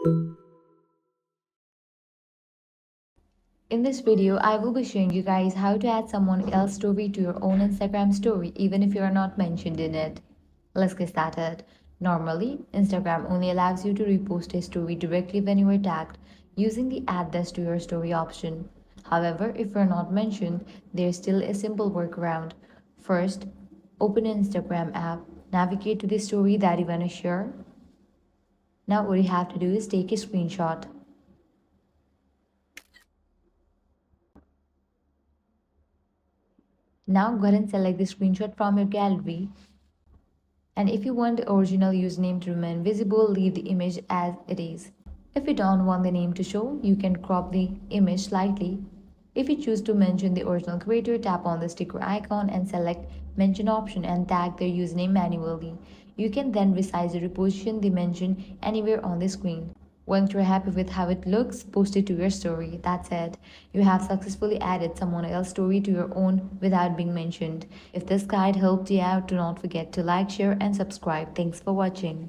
In this video, I will be showing you guys how to add someone else's story to your own Instagram story even if you are not mentioned in it. Let's get started. Normally, Instagram only allows you to repost a story directly when you are tagged using the add this to your story option. However, if you are not mentioned, there is still a simple workaround. First, open an Instagram app, navigate to the story that you want to share. Now what you have to do is take a screenshot. Now go ahead and select the screenshot from your gallery. And if you want the original username to remain visible, leave the image as it is. If you don't want the name to show, you can crop the image slightly. If you choose to mention the original creator, tap on the sticker icon and select mention option and tag their username manually. You can then resize or reposition the mention anywhere on the screen. Once you're happy with how it looks, post it to your story. That's it. You have successfully added someone else's story to your own without being mentioned. If this guide helped you out, do not forget to like, share, and subscribe. Thanks for watching.